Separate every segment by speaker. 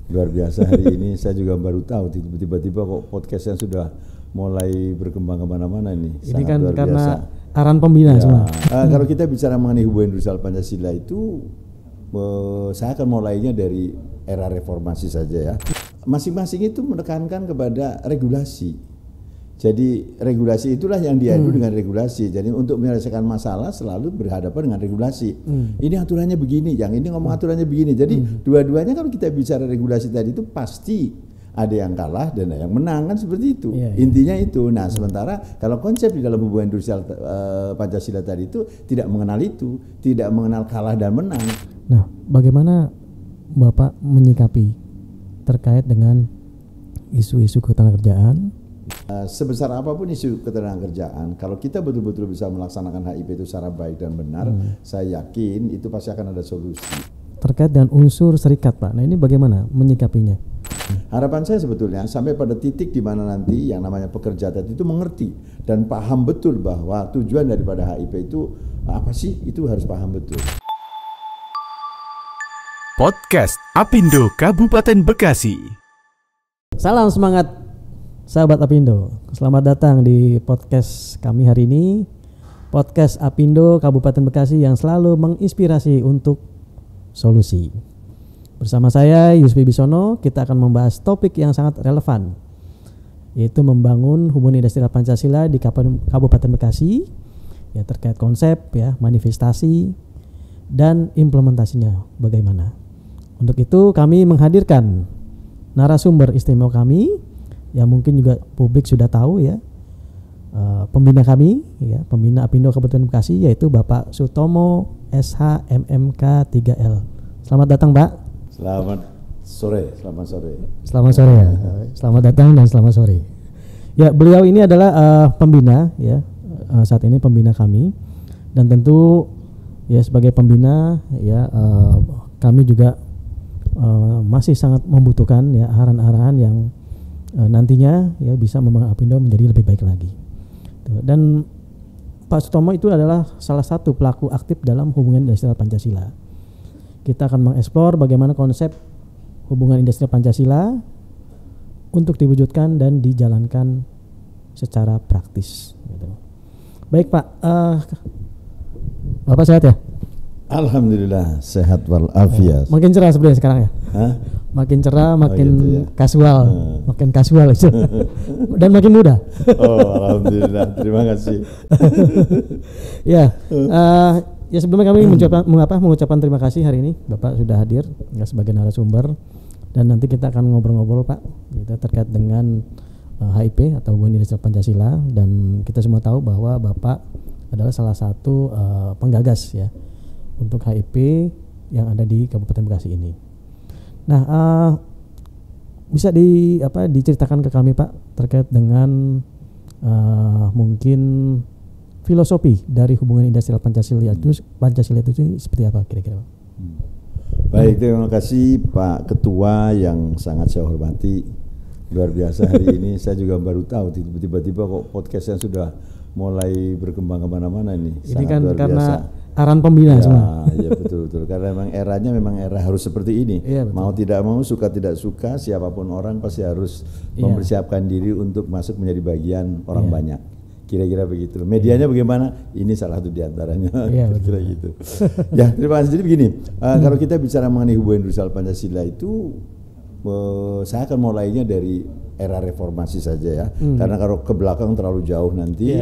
Speaker 1: Luar biasa hari ini saya juga baru tahu tiba-tiba kok podcastnya sudah mulai berkembang kemana-mana nih.
Speaker 2: Ini kan
Speaker 1: luar
Speaker 2: karena
Speaker 1: biasa.
Speaker 2: arahan pembina
Speaker 1: Ya,
Speaker 2: semua.
Speaker 1: Kalau kita bicara mengenai hubungan industrial Pancasila itu, saya akan mulainya dari era reformasi saja ya. Masing-masing itu menekankan kepada regulasi. Jadi regulasi itulah yang diadu dengan regulasi. Jadi untuk menyelesaikan masalah selalu berhadapan dengan regulasi. Ini aturannya begini, yang ini ngomong aturannya begini. Jadi dua-duanya kalau kita bicara regulasi tadi itu pasti ada yang kalah dan ada yang menang, kan seperti itu. Intinya itu. Nah, sementara kalau konsep di dalam hubungan industrial Pancasila tadi itu tidak mengenal itu, tidak mengenal kalah dan menang.
Speaker 2: Nah, bagaimana Bapak menyikapi terkait dengan isu-isu ketenagakerjaan?
Speaker 1: Sebesar apapun isu ketenagakerjaan, kalau kita betul-betul bisa melaksanakan HIP itu secara baik dan benar, saya yakin itu pasti akan ada solusi.
Speaker 2: Terkait dengan unsur serikat, Pak. Nah, ini bagaimana menyikapinya?
Speaker 1: Harapan saya sebetulnya sampai pada titik di mana nanti yang namanya pekerja tadi itu mengerti dan paham betul bahwa tujuan daripada HIP itu apa sih, itu harus paham betul.
Speaker 3: Podcast Apindo Kabupaten Bekasi.
Speaker 2: Salam semangat sahabat Apindo. Selamat datang di podcast kami hari ini. Podcast Apindo Kabupaten Bekasi yang selalu menginspirasi untuk solusi. Bersama saya Yusfi Bisono, kita akan membahas topik yang sangat relevan, yaitu membangun hubungan industrial Pancasila di Kabupaten Bekasi, ya, terkait konsep, ya, manifestasi dan implementasinya bagaimana. Untuk itu kami menghadirkan narasumber istimewa kami yang mungkin juga publik sudah tahu, ya, pembina kami, ya, pembina Apindo Kabupaten Bekasi, yaitu Bapak Sutomo SH MMK 3L. Selamat datang, Pak.
Speaker 1: Selamat sore.
Speaker 2: Selamat sore, ya. Selamat datang dan selamat sore. Ya, beliau ini adalah pembina, ya, saat ini pembina kami, dan tentu, ya, sebagai pembina, ya, kami juga masih sangat membutuhkan, ya, arahan-arahan yang nantinya, ya, bisa membangun Apindo menjadi lebih baik lagi. Dan Pak Sutomo itu adalah salah satu pelaku aktif dalam hubungan industrial Pancasila. Kita akan mengeksplor bagaimana konsep hubungan industrial Pancasila untuk diwujudkan dan dijalankan secara praktis, gitu. Baik, Pak, Bapak sehat, ya?
Speaker 1: Alhamdulillah sehat walafiat.
Speaker 2: Makin cerah sebenarnya sekarang, ya?
Speaker 1: Hah?
Speaker 2: Makin cerah, makin
Speaker 1: gitu, ya?
Speaker 2: kasual, makin kasual dan makin muda.
Speaker 1: Oh, alhamdulillah, terima kasih.
Speaker 2: Ya, ya, sebelumnya kami mengucapkan terima kasih hari ini Bapak sudah hadir, ya, sebagai narasumber, dan nanti kita akan ngobrol-ngobrol, Pak, kita terkait dengan HIP atau hubungan industrial Pancasila, dan kita semua tahu bahwa Bapak adalah salah satu penggagas, ya, untuk HIP yang ada di Kabupaten Bekasi ini. Nah, bisa diceritakan ke kami, Pak, terkait dengan mungkin filosofi dari hubungan industrial Pancasila itu seperti apa kira-kira, Pak?
Speaker 1: Baik, terima kasih Pak Ketua yang sangat saya hormati. Luar biasa hari ini saya juga baru tahu tiba-tiba kok podcastnya sudah mulai berkembang kemana-mana nih.
Speaker 2: Ini kan karena
Speaker 1: biasa.
Speaker 2: Arahan pembina semua.
Speaker 1: Ya, betul. Karena memang era harus seperti ini.
Speaker 2: Ya,
Speaker 1: mau tidak mau, suka tidak suka, siapapun orang pasti harus mempersiapkan diri untuk masuk menjadi bagian orang banyak. Kira-kira begitu. Medianya bagaimana? Ini salah satu diantaranya. Kira-kira gitu. Ya, terima kasih. Jadi begini, kalau kita bicara mengenai hubungan industrial Pancasila itu, saya akan mulainya dari era reformasi saja, ya, karena kalau ke belakang terlalu jauh nanti.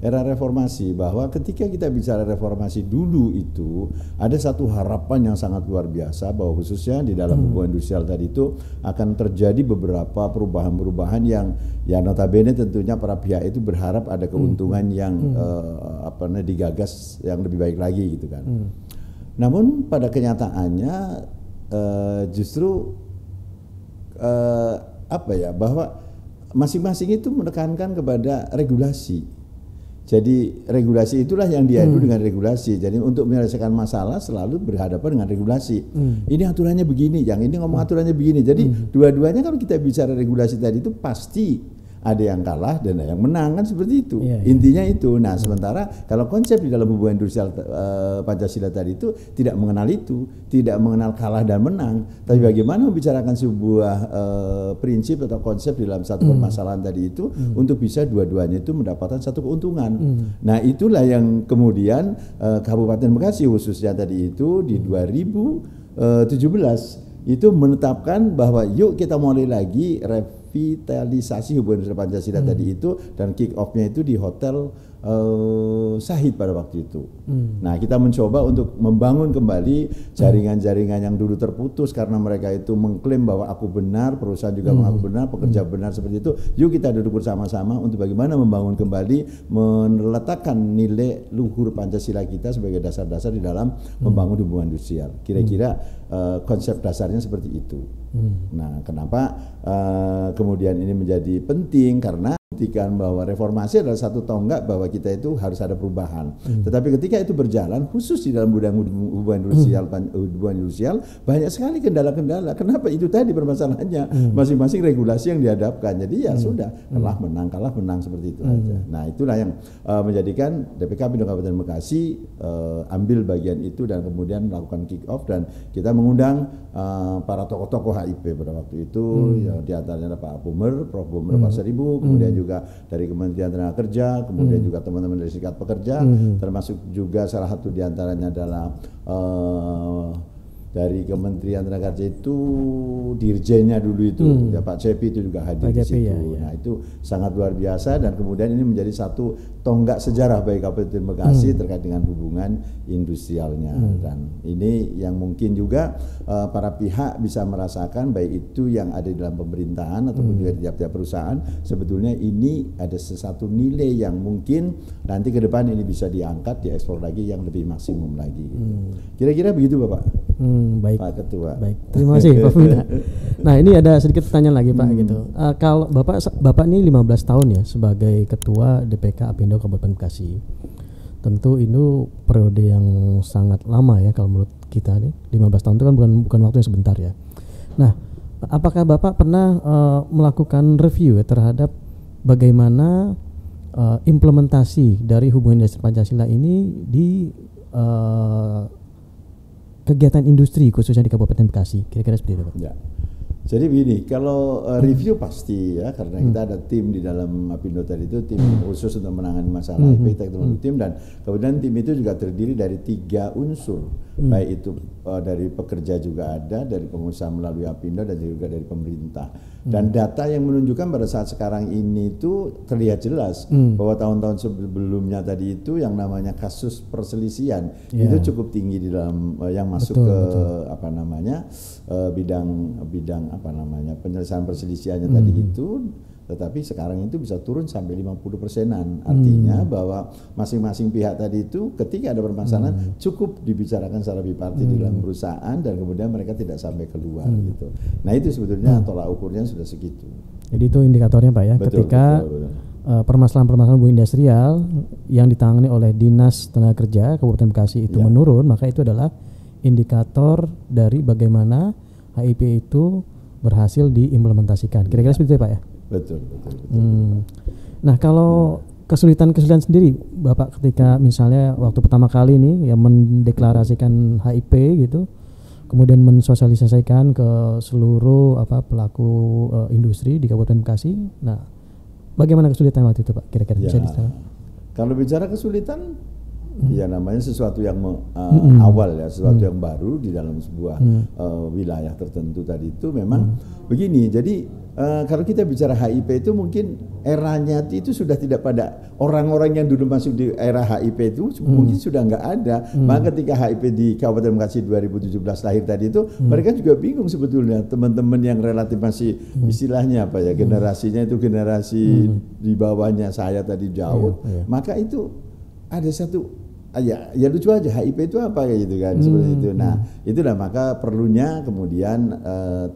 Speaker 1: Era reformasi, bahwa ketika kita bicara reformasi dulu itu ada satu harapan yang sangat luar biasa, bahwa khususnya di dalam hubungan industrial tadi itu akan terjadi beberapa perubahan-perubahan yang notabene tentunya para pihak itu berharap ada keuntungan yang digagas yang lebih baik lagi, gitu kan. Namun pada kenyataannya justru bahwa masing-masing itu menekankan kepada regulasi. Jadi regulasi itulah yang diadu dengan regulasi. Jadi untuk menyelesaikan masalah selalu berhadapan dengan regulasi. Ini aturannya begini, yang ini ngomong aturannya begini. Jadi dua-duanya kalau kita bicara regulasi tadi itu pasti ada yang kalah dan ada yang menang, kan seperti itu. Intinya itu. Nah, sementara kalau konsep di dalam hubungan industrial Pancasila tadi itu tidak mengenal itu, tidak mengenal kalah dan menang, tapi bagaimana membicarakan sebuah prinsip atau konsep di dalam satu permasalahan tadi itu untuk bisa dua-duanya itu mendapatkan satu keuntungan. Nah, itulah yang kemudian Kabupaten Bekasi khususnya tadi itu di 2017 itu menetapkan bahwa yuk kita mulai lagi revitalisasi hubungan industrial Pancasila tadi itu, dan kick off-nya itu di Hotel Sahid pada waktu itu. Nah, kita mencoba untuk membangun kembali jaringan-jaringan yang dulu terputus karena mereka itu mengklaim bahwa aku benar, perusahaan juga mengaku benar, pekerja benar seperti itu. Yuk kita duduk bersama-sama untuk bagaimana membangun kembali, meletakkan nilai luhur Pancasila kita sebagai dasar-dasar di dalam membangun hubungan industrial. Kira-kira konsep dasarnya seperti itu. Nah, kenapa kemudian ini menjadi penting? Karena buktikan bahwa reformasi adalah satu tonggak bahwa kita itu harus ada perubahan. Tetapi ketika itu berjalan, khusus di dalam bidang hubungan industrial, banyak sekali kendala-kendala. Kenapa? Itu tadi permasalahannya, masing-masing regulasi yang dihadapkan. Jadi ya sudah, kalah menang seperti itu aja. Nah, itulah yang menjadikan DPK Apindo Kabupaten Bekasi ambil bagian itu dan kemudian melakukan kick off, dan kita mengundang para tokoh-tokoh HIP pada waktu itu, ya, di antaranya Pak Bumer, Prof. Bumer Pasar Ibu, kemudian juga dari Kementerian Tenaga Kerja, kemudian juga teman-teman dari Serikat Pekerja, termasuk juga salah satu di antaranya adalah dari Kementerian Tenaga Kerja itu dirjennya dulu itu, ya, Pak Cepi itu juga hadir di situ. Nah, itu sangat luar biasa, dan kemudian ini menjadi satu tonggak sejarah bagi Kabupaten Bekasi terkait dengan hubungan industrialnya. Dan ini yang mungkin juga para pihak bisa merasakan, baik itu yang ada di dalam pemerintahan ataupun juga di tiap-tiap perusahaan, sebetulnya ini ada sesuatu nilai yang mungkin nanti ke depan ini bisa diangkat, diekspor lagi yang lebih maksimum lagi. Kira-kira begitu, Bapak.
Speaker 2: Baik,
Speaker 1: Pak Ketua.
Speaker 2: Baik, terima kasih Pak Funda. Nah, ini ada sedikit pertanyaan lagi Pak gitu. Kalau Bapak ini 15 tahun ya sebagai Ketua DPK Apindo Kabupaten Bekasi. Tentu ini periode yang sangat lama ya kalau menurut kita nih. 15 tahun itu kan bukan waktu yang sebentar ya. Nah, apakah Bapak pernah melakukan review ya terhadap bagaimana implementasi dari hubungan industrial Pancasila ini di kegiatan industri khususnya di Kabupaten Bekasi, kira-kira seperti itu Pak?
Speaker 1: Ya. Jadi begini, kalau review pasti ya, karena kita ada tim di dalam Apindo tadi itu, tim khusus untuk menangani masalah IP teknologi tim, dan kemudian tim itu juga terdiri dari 3 unsur, baik itu dari pekerja juga ada, dari pengusaha melalui Apindo, dan juga dari pemerintah. Dan data yang menunjukkan pada saat sekarang ini itu terlihat jelas bahwa tahun-tahun sebelumnya tadi itu yang namanya kasus perselisihan itu cukup tinggi di dalam yang masuk apa namanya bidang apa namanya penyelesaian perselisihannya tadi itu. Tetapi sekarang itu bisa turun sampai 50%-an. Artinya bahwa masing-masing pihak tadi itu ketika ada permasalahan cukup dibicarakan secara bipartit di dalam perusahaan, dan kemudian mereka tidak sampai keluar gitu. Nah, itu sebetulnya tolak ukurnya sudah segitu.
Speaker 2: Jadi itu indikatornya Pak ya, ketika permasalahan-permasalahan hubungan industrial yang ditangani oleh Dinas Tenaga Kerja Kabupaten Bekasi itu menurun, maka itu adalah indikator dari bagaimana HIP itu berhasil diimplementasikan. Kira-kira seperti itu Pak ya?
Speaker 1: Betul.
Speaker 2: Nah, kalau kesulitan sendiri Bapak ketika misalnya waktu pertama kali nih yang mendeklarasikan HIP gitu, kemudian mensosialisasikan ke seluruh pelaku industri di Kabupaten Bekasi. Nah, bagaimana kesulitan waktu itu Pak? Kira-kira bisa diceritakan? Kalau
Speaker 1: bicara kesulitan, ya namanya sesuatu yang awal ya, sesuatu yang baru di dalam sebuah wilayah tertentu tadi itu memang begini. Jadi kalau kita bicara HIP itu mungkin eranya itu sudah tidak pada orang-orang yang dulu masuk di era HIP itu mungkin sudah nggak ada. Maka ketika HIP di Kabupaten Bekasi 2017 lahir tadi itu mereka juga bingung sebetulnya, teman-teman yang relatif masih istilahnya apa ya, generasinya itu generasi di bawahnya saya tadi jauh. Maka itu ada satu ya lucu aja, HIP itu apa kayak gitu kan, seperti itu. Nah, itulah maka perlunya kemudian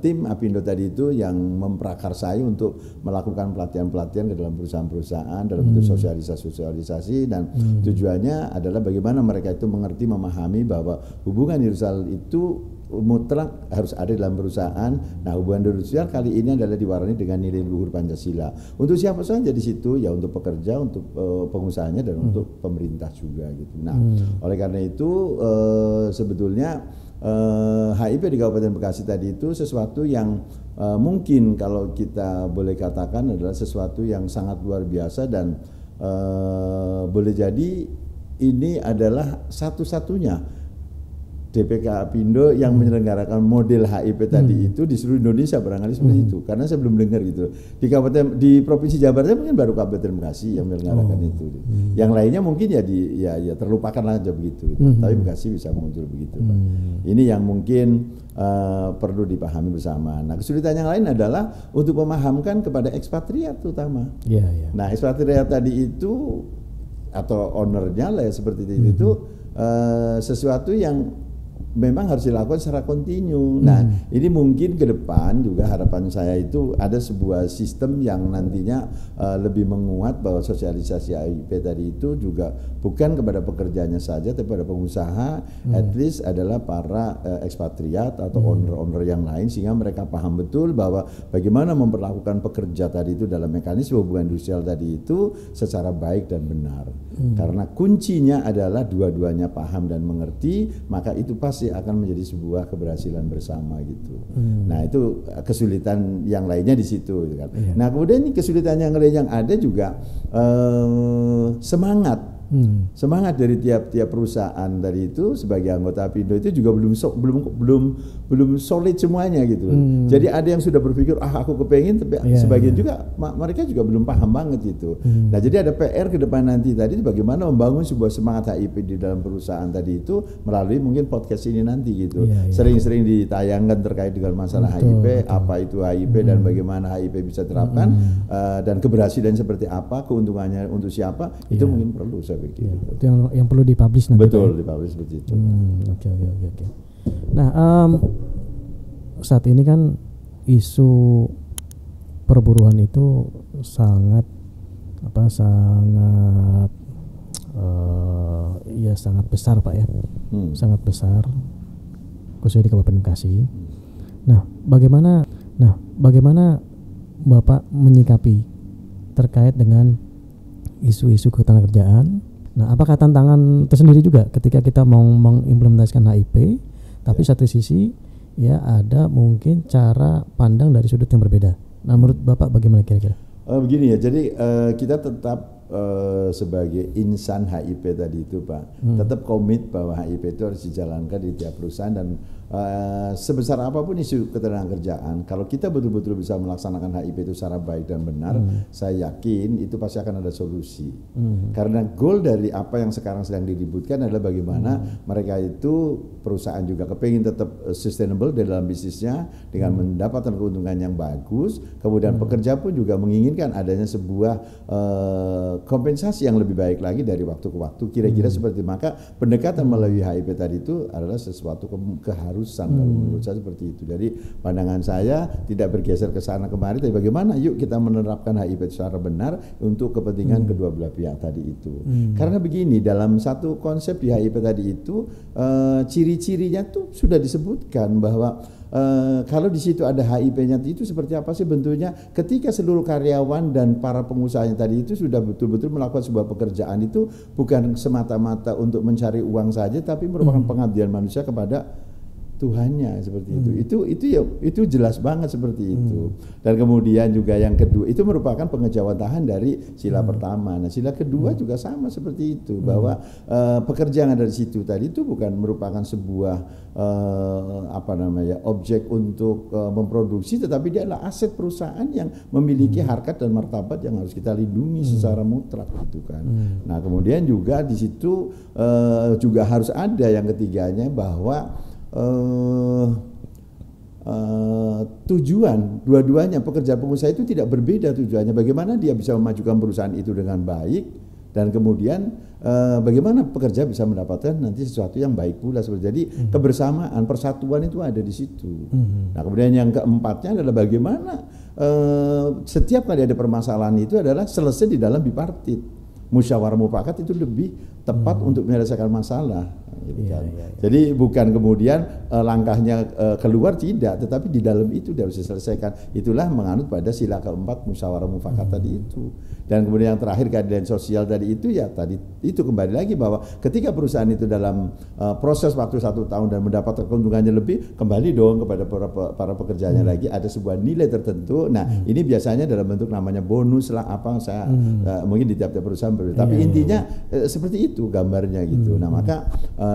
Speaker 1: tim Apindo tadi itu yang memprakarsai untuk melakukan pelatihan-pelatihan ke dalam perusahaan-perusahaan dalam bentuk sosialisasi, dan tujuannya adalah bagaimana mereka itu mengerti, memahami bahwa hubungan industrial itu mutlak harus ada dalam perusahaan. Nah, hubungan industrial kali ini adalah diwarnai dengan nilai luhur Pancasila. Untuk siapa saja di situ, ya untuk pekerja, untuk pengusahanya, dan untuk pemerintah juga gitu. Nah, oleh karena itu sebetulnya HIP di Kabupaten Bekasi tadi itu sesuatu yang mungkin kalau kita boleh katakan adalah sesuatu yang sangat luar biasa, dan boleh jadi ini adalah satu-satunya DPK Apindo yang menyelenggarakan model HIP tadi itu di seluruh Indonesia, barangkali seperti itu. Karena saya belum dengar gitu. Di Provinsi Jawa Barat mungkin baru Kabupaten Bekasi yang menyelenggarakan itu. Yang lainnya mungkin ya terlupakan aja begitu. Tapi Bekasi bisa muncul begitu. Ini yang mungkin perlu dipahami bersama. Nah, kesulitan yang lain adalah untuk memahamkan kepada ekspatriat terutama. Nah, ekspatriat tadi itu atau ownernya lah ya, seperti itu sesuatu yang memang harus dilakukan secara kontinu. Nah, ini mungkin ke depan juga harapan saya itu ada sebuah sistem yang nantinya lebih menguat bahwa sosialisasi HIP tadi itu juga bukan kepada pekerjanya saja, tapi pada pengusaha, at least adalah para ekspatriat atau owner-owner yang lain, sehingga mereka paham betul bahwa bagaimana memperlakukan pekerja tadi itu dalam mekanisme hubungan industrial tadi itu secara baik dan benar. Karena kuncinya adalah dua-duanya paham dan mengerti, maka itu pasti akan menjadi sebuah keberhasilan bersama gitu. Nah, itu kesulitan yang lainnya di situ gitu kan. Nah, kemudian ini kesulitan yang lain yang ada juga semangat dari tiap-tiap perusahaan tadi itu sebagai anggota Apindo itu juga belum solid semuanya gitu. Jadi ada yang sudah berpikir aku kepengen, tapi sebagian juga mereka juga belum paham banget gitu. Nah, jadi ada PR ke depan nanti tadi bagaimana membangun sebuah semangat HIP di dalam perusahaan tadi itu melalui mungkin podcast ini nanti gitu. Sering-sering ditayangkan terkait dengan masalah HIP, apa itu HIP dan bagaimana HIP bisa terapkan, dan keberhasilan seperti apa, keuntungannya untuk siapa, itu mungkin perlu saya pikir.
Speaker 2: Itu yang perlu dipublish nanti.
Speaker 1: Betul, dipublish seperti itu.
Speaker 2: Oke. Nah, saat ini kan isu perburuan itu sangat sangat besar Pak ya, sangat besar khususnya di Kabupaten Bekasi. Nah, bagaimana Bapak menyikapi terkait dengan isu-isu ketenagakerjaan? Nah, apakah tantangan tersendiri juga ketika kita mau mengimplementasikan HIP, tapi satu sisi ya ada mungkin cara pandang dari sudut yang berbeda. Nah, menurut Bapak bagaimana kira-kira?
Speaker 1: Begini ya, jadi kita tetap sebagai insan HIP tadi itu Pak, tetap komit bahwa HIP itu harus dijalankan di tiap perusahaan, dan sebesar apapun isu ketenagakerjaan, kalau kita betul-betul bisa melaksanakan HIP itu secara baik dan benar, saya yakin itu pasti akan ada solusi. Karena goal dari apa yang sekarang sedang diributkan adalah bagaimana mereka itu perusahaan juga kepingin tetap sustainable di dalam bisnisnya dengan mendapatkan keuntungan yang bagus, kemudian pekerja pun juga menginginkan adanya sebuah kompensasi yang lebih baik lagi dari waktu ke waktu, kira-kira seperti. Maka pendekatan melalui HIP tadi itu adalah sesuatu keharusan kalau menurut saya seperti itu. Jadi pandangan saya tidak bergeser ke sana kemari, tapi bagaimana yuk kita menerapkan HIP secara benar untuk kepentingan kedua belah pihak tadi itu. Karena begini, dalam satu konsep di HIP tadi itu ciri-cirinya tuh sudah disebutkan bahwa kalau di situ ada HIP-nya itu seperti apa sih bentuknya, ketika seluruh karyawan dan para pengusahanya tadi itu sudah betul-betul melakukan sebuah pekerjaan itu bukan semata-mata untuk mencari uang saja, tapi merupakan pengabdian manusia kepada Tuhannya seperti itu. Itu jelas banget seperti itu. Dan kemudian juga yang kedua itu merupakan pengejawatahan dari sila pertama. Nah, sila kedua juga sama seperti itu, bahwa pekerja yang ada di situ tadi itu bukan merupakan sebuah objek untuk memproduksi, tetapi dia adalah aset perusahaan yang memiliki harkat dan martabat yang harus kita lindungi secara mutlak gitu kan. Nah, kemudian juga di situ juga harus ada yang ketiganya, bahwa tujuan dua-duanya pekerja pengusaha itu tidak berbeda tujuannya. Bagaimana dia bisa memajukan perusahaan itu dengan baik, dan kemudian bagaimana pekerja bisa mendapatkan nanti sesuatu yang baik pula. Jadi kebersamaan, persatuan itu ada di situ. Nah, kemudian yang keempatnya adalah bagaimana setiap kali ada permasalahan itu adalah selesai di dalam bipartit. Musyawarah mufakat itu lebih tepat untuk menyelesaikan masalah. gitu kan. Jadi bukan kemudian langkahnya keluar tidak, tetapi di dalam itu dia harus diselesaikan. Itulah menganut pada sila keempat musyawarah mufakat tadi itu. Dan kemudian yang terakhir keadilan sosial tadi itu ya tadi itu kembali lagi bahwa ketika perusahaan itu dalam proses waktu 1 tahun dan mendapat keuntungannya lebih, kembali dong kepada para pekerjanya lagi ada sebuah nilai tertentu. Nah ini biasanya dalam bentuk namanya bonus lah apa saya mungkin di tiap-tiap perusahaan berbeda. Tapi intinya seperti itu gambarnya gitu. Nah maka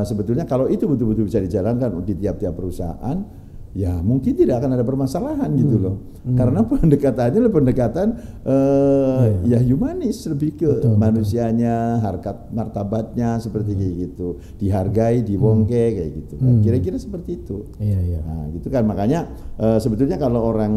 Speaker 1: sebetulnya kalau itu betul-betul bisa dijalankan di tiap-tiap perusahaan, ya mungkin tidak akan ada permasalahan gitu loh. Karena pendekatannya ya humanis, lebih ke manusianya, harkat martabatnya seperti kayak gitu, dihargai, dibongke kayak gitu kan. Kira-kira seperti itu. Nah gitu kan, makanya sebetulnya kalau orang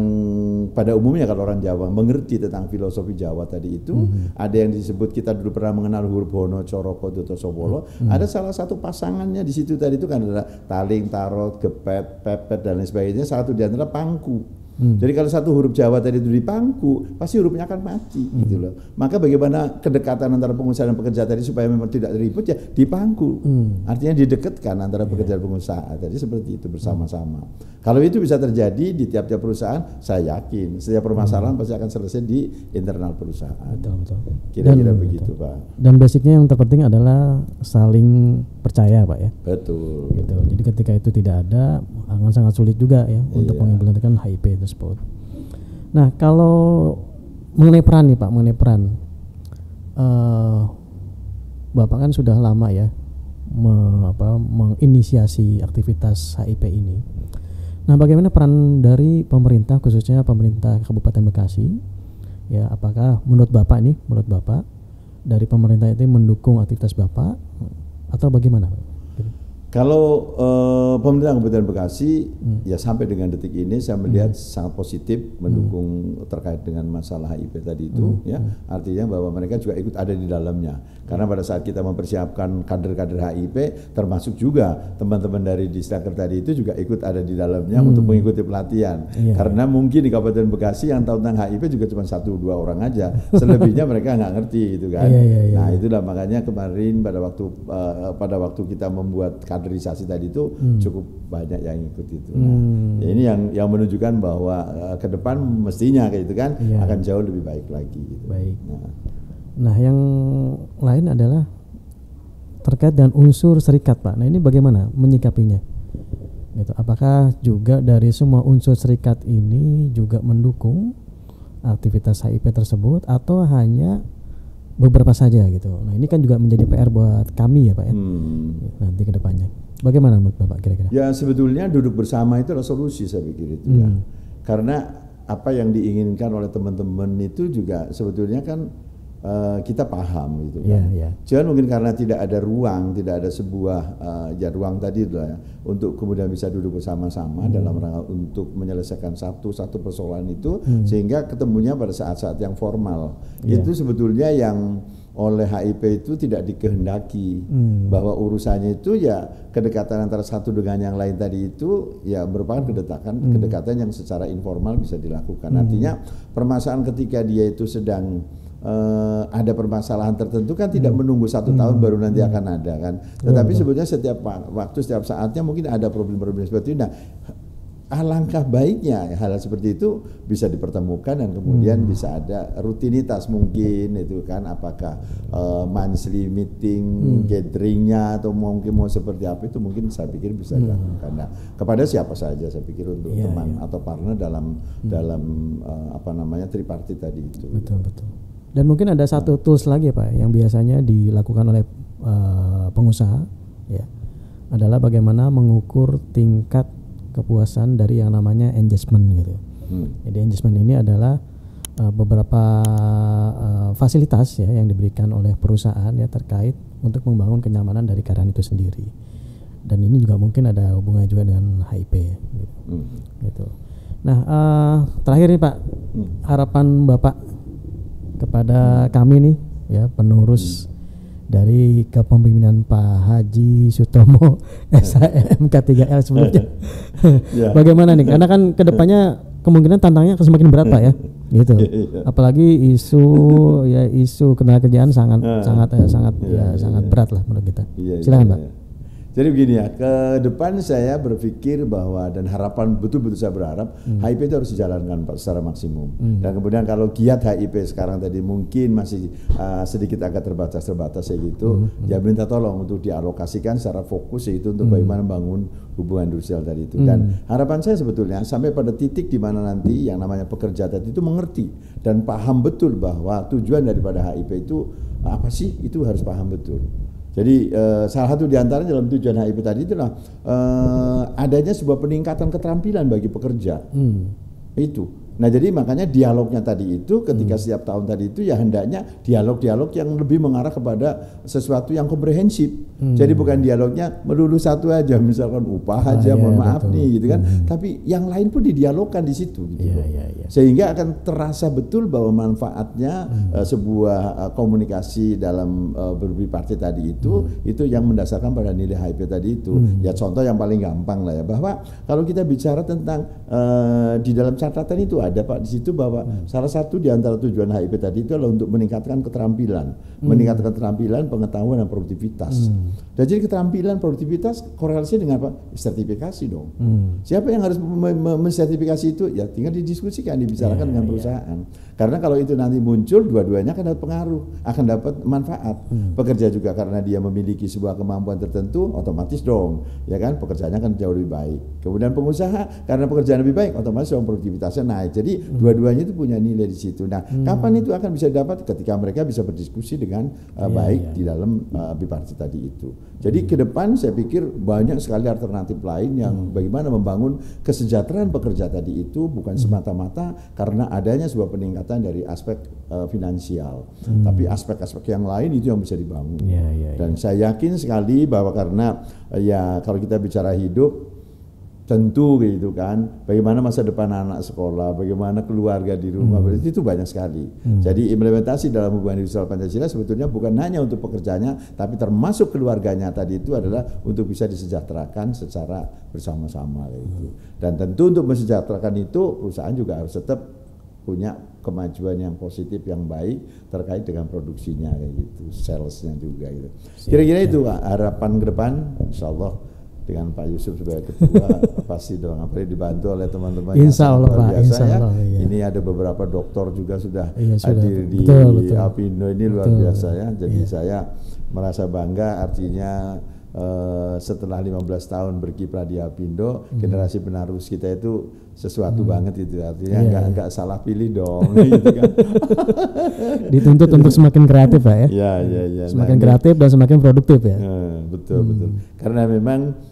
Speaker 1: pada umumnya kalau orang Jawa mengerti tentang filosofi Jawa tadi itu, ada yang disebut, kita dulu pernah mengenal huruf Hono, Coroko, Doto, Sobolo, ada salah satu pasangannya di situ tadi itu kan adalah taling, tarot, gepet, pepet dan lain sebagainya, satu di antara pangku. Jadi kalau satu huruf Jawa tadi itu dipangku, pasti hurufnya akan mati gitu loh. Maka bagaimana kedekatan antara pengusaha dan pekerja tadi supaya memang tidak ribut, ya dipangku. Artinya didekatkan antara pekerja dan pengusaha. Jadi seperti itu bersama-sama. Kalau itu bisa terjadi di tiap-tiap perusahaan, saya yakin setiap permasalahan pasti akan selesai di internal perusahaan.
Speaker 2: Betul.
Speaker 1: Kira-kira begitu, Pak.
Speaker 2: Dan basicnya yang terpenting adalah saling percaya, Pak ya.
Speaker 1: Betul.
Speaker 2: Gitu. Jadi ketika itu tidak ada, akan sangat sulit juga ya untuk mengimplementasikan HIP tersebut. Nah, kalau mengenai peran nih Pak, Bapak kan sudah lama ya menginisiasi aktivitas HIP ini. Nah, bagaimana peran dari pemerintah, khususnya pemerintah Kabupaten Bekasi? Ya, apakah menurut Bapak dari pemerintah itu mendukung aktivitas Bapak atau bagaimana?
Speaker 1: Kalau pemerintah Kabupaten Bekasi ya sampai dengan detik ini saya melihat sangat positif mendukung terkait dengan masalah HIP tadi itu ya, artinya bahwa mereka juga ikut ada di dalamnya, karena pada saat kita mempersiapkan kader-kader HIP termasuk juga teman-teman dari Disnaker tadi itu juga ikut ada di dalamnya untuk mengikuti pelatihan, karena mungkin di Kabupaten Bekasi yang tahu tentang HIP juga cuma 1-2 orang aja, selebihnya mereka nggak ngerti gitu kan. Nah itulah makanya kemarin pada waktu kita membuat kaderisasi tadi itu cukup banyak yang ikut itu. Nah, ya ini yang menunjukkan bahwa ke depan mestinya kayak itu kan akan jauh lebih baik lagi. Gitu.
Speaker 2: Baik. Nah, yang lain adalah terkait dengan unsur serikat, Pak. Nah, ini bagaimana menyikapinya? Gitu. Apakah juga dari semua unsur serikat ini juga mendukung aktivitas HIP tersebut atau hanya beberapa saja gitu? Nah, ini kan juga menjadi PR buat kami ya Pak ya, nanti ke depannya. Bagaimana menurut Bapak kira-kira?
Speaker 1: Ya sebetulnya duduk bersama itu adalah solusi, saya pikir itu ya. Karena apa yang diinginkan oleh teman-teman itu juga sebetulnya kan kita paham gitu kan. Jangan mungkin karena tidak ada ruang, tidak ada sebuah ruang tadi lah ya, untuk kemudian bisa duduk bersama-sama dalam rangka untuk menyelesaikan satu persoalan itu sehingga ketemunya pada saat-saat yang formal. Itu sebetulnya yang oleh HIP itu tidak dikehendaki, bahwa urusannya itu ya kedekatan antara satu dengan yang lain tadi itu ya merupakan kedekatan yang secara informal bisa dilakukan. Artinya permasalahan ketika dia itu sedang ada permasalahan tertentu kan tidak menunggu 1 tahun baru nanti akan ada kan. Tetapi sebetulnya setiap waktu, setiap saatnya mungkin ada problem-problem seperti itu. Nah, alangkah baiknya hal seperti itu bisa dipertemukan dan kemudian bisa ada rutinitas mungkin itu kan, apakah monthly meeting, gatheringnya atau mungkin mau seperti apa itu mungkin saya pikir bisa dilakukan. Nah, kepada siapa saja saya pikir untuk teman atau partner dalam tripartit tadi itu.
Speaker 2: Betul. Dan mungkin ada satu tools lagi Pak yang biasanya dilakukan oleh pengusaha ya, adalah bagaimana mengukur tingkat kepuasan dari yang namanya engagement gitu. Jadi engagement ini adalah beberapa fasilitas ya yang diberikan oleh perusahaan ya terkait untuk membangun kenyamanan dari karyawan itu sendiri. Dan ini juga mungkin ada hubungannya juga dengan HIP gitu. Nah, terakhir nih Pak, harapan Bapak kepada kami nih ya penerus dari kepemimpinan Pak Haji Sutomo SHM K3L sebelumnya. Bagaimana nih? Karena kan kedepannya kemungkinan tantangannya semakin berat Pak ya, gitu. Apalagi isu ketenagakerjaan sangat berat lah menurut kita. Silakan Pak.
Speaker 1: Jadi begini ya, ke depan saya berpikir bahwa dan harapan betul-betul saya berharap HIP itu harus dijalankan Pak secara maksimum. Dan kemudian kalau giat HIP sekarang tadi mungkin masih sedikit agak terbatas ya gitu, ya minta tolong untuk dialokasikan secara fokus yaitu untuk bagaimana membangun hubungan industrial tadi itu. Dan harapan saya sebetulnya sampai pada titik di mana nanti yang namanya pekerja tadi itu mengerti dan paham betul bahwa tujuan daripada HIP itu apa sih, itu harus paham betul. Jadi salah satu diantaranya dalam tujuan HIP tadi itulah adanya sebuah peningkatan keterampilan bagi pekerja. Itu. Nah jadi makanya dialognya tadi itu ketika setiap tahun tadi itu ya hendaknya dialog-dialog yang lebih mengarah kepada sesuatu yang komprehensif. Jadi bukan dialognya melulu satu aja, misalkan upah aja, mohon maaf betul. Nih gitu kan. Tapi yang lain pun didialogkan di situ gitu. Sehingga akan terasa betul bahwa manfaatnya sebuah komunikasi dalam berbiparti tadi itu yang mendasarkan pada nilai HIP tadi itu. Ya contoh yang paling gampang lah ya, bahwa kalau kita bicara tentang di dalam catatan itu ada Pak di situ bahwa salah satu di antara tujuan HIP tadi itu adalah untuk meningkatkan keterampilan, meningkatkan keterampilan, pengetahuan dan produktivitas. Dan jadi keterampilan, produktivitas korelasi dengan apa? Sertifikasi dong. Siapa yang harus mensertifikasi itu? Ya tinggal didiskusikan, dibicarakan dengan perusahaan. Karena kalau itu nanti muncul, dua-duanya akan dapat pengaruh, akan dapat manfaat. Pekerja juga karena dia memiliki sebuah kemampuan tertentu, otomatis dong, ya kan, pekerjaannya akan jauh lebih baik. Kemudian pengusaha karena pekerjaan lebih baik, otomatis dong produktivitasnya naik. Jadi dua-duanya itu punya nilai di situ. Nah, kapan itu akan bisa dapat? Ketika mereka bisa berdiskusi dengan baik di dalam biparti tadi itu. Jadi ke depan saya pikir banyak sekali alternatif lain yang bagaimana membangun kesejahteraan pekerja tadi itu bukan semata-mata karena adanya sebuah peningkatan dari aspek finansial, tapi aspek-aspek yang lain itu yang bisa dibangun. Dan saya yakin sekali bahwa karena ya kalau kita bicara hidup tentu gitu kan, bagaimana masa depan anak sekolah, bagaimana keluarga di rumah, itu banyak sekali. Jadi implementasi dalam hubungan industrial Pancasila sebetulnya bukan hanya untuk pekerjanya, tapi termasuk keluarganya tadi itu adalah untuk bisa disejahterakan secara bersama-sama gitu. Dan tentu untuk mensejahterakan itu perusahaan juga harus tetap punya kemajuan yang positif yang baik terkait dengan produksinya kayak gitu, salesnya juga gitu. Kira-kira itu harapan ke depan, insyaallah dengan Pak Yusuf sebagai ketua pasti dong, apalagi dibantu oleh teman-teman
Speaker 2: Insya Allah Pak, Insya Allah,
Speaker 1: ya. Ini ada beberapa dokter juga sudah hadir di Apindo ini luar biasa ya. Jadi saya merasa bangga, artinya setelah 15 tahun berkiprah di Apindo, generasi penerus kita itu sesuatu banget itu, artinya enggak salah pilih dong gitu kan.
Speaker 2: Dituntut untuk semakin kreatif Pak ya. Semakin kreatif dan semakin produktif ya.
Speaker 1: Betul. Karena memang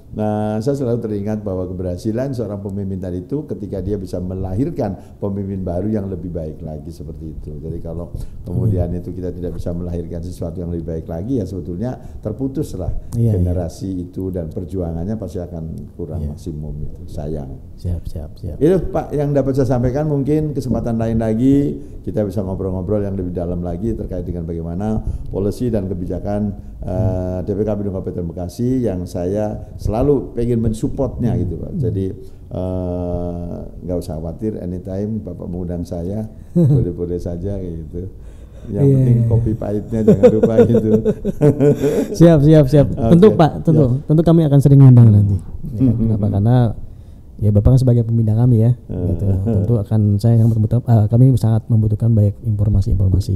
Speaker 1: saya selalu teringat bahwa keberhasilan seorang pemimpin tadi itu ketika dia bisa melahirkan pemimpin baru yang lebih baik lagi seperti itu. Jadi kalau kemudian itu kita tidak bisa melahirkan sesuatu yang lebih baik lagi, ya sebetulnya terputuslah generasi itu dan perjuangannya pasti akan kurang maksimum itu. Sayang. Siap. Itu Pak yang dapat saya sampaikan, mungkin kesempatan lain lagi kita bisa ngobrol-ngobrol yang lebih dalam lagi terkait dengan bagaimana policy dan kebijakan DPK Apindo Kabupaten Bekasi yang saya selalu pengen mensupportnya gitu Pak. Jadi nggak usah khawatir, anytime Bapak mengundang saya boleh-boleh saja kayak gitu. Yang penting kopi pahitnya jangan lupa gitu.
Speaker 2: Siap. Tentu Pak, tentu kami akan sering undang nanti. Ya, kenapa? Karena ya Bapak kan sebagai pembina kami ya, gitu. Tentu akan saya yang kami sangat membutuhkan banyak informasi-informasi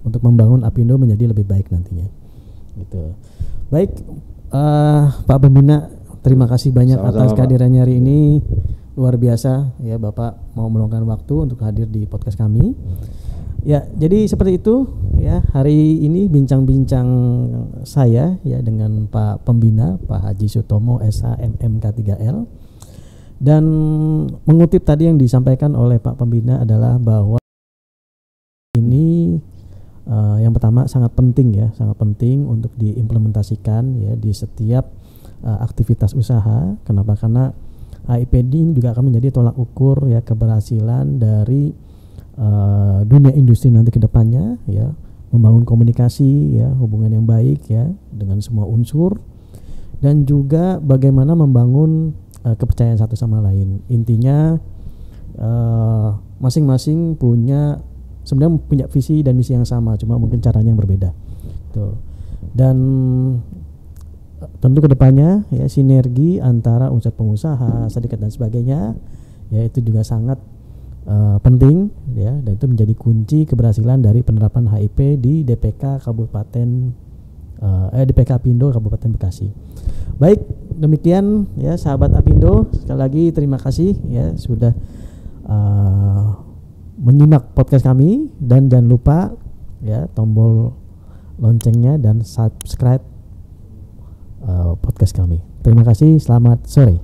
Speaker 2: untuk membangun Apindo menjadi lebih baik nantinya. Gitu. Baik, Pak Pembina, terima kasih banyak atas kehadirannya hari ini, luar biasa ya Bapak mau meluangkan waktu untuk hadir di podcast kami. Ya, jadi seperti itu ya hari ini bincang-bincang saya ya dengan Pak Pembina, Pak Haji Sutomo SHMMK3L. Dan mengutip tadi yang disampaikan oleh Pak Pembina adalah bahwa ini yang pertama sangat penting untuk diimplementasikan ya di setiap aktivitas usaha. Kenapa? Karena HIP ini juga akan menjadi tolak ukur ya keberhasilan dari dunia industri nanti ke depannya ya, membangun komunikasi ya, hubungan yang baik ya dengan semua unsur, dan juga bagaimana membangun kepercayaan satu sama lain. Intinya masing-masing sebenarnya punya visi dan misi yang sama, cuma mungkin caranya yang berbeda. Tuh. Dan tentu kedepannya ya sinergi antara unsur pengusaha, serikat dan sebagainya ya itu juga sangat penting ya, dan itu menjadi kunci keberhasilan dari penerapan HIP di DPK DPK Apindo Kabupaten Bekasi. Baik, demikian ya sahabat Apindo, sekali lagi terima kasih ya sudah menyimak podcast kami, dan jangan lupa ya tombol loncengnya dan subscribe podcast kami. Terima kasih, selamat sore.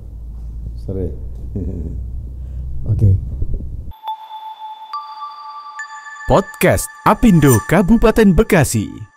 Speaker 1: Sore.
Speaker 2: Oke.
Speaker 3: Podcast Apindo Kabupaten Bekasi.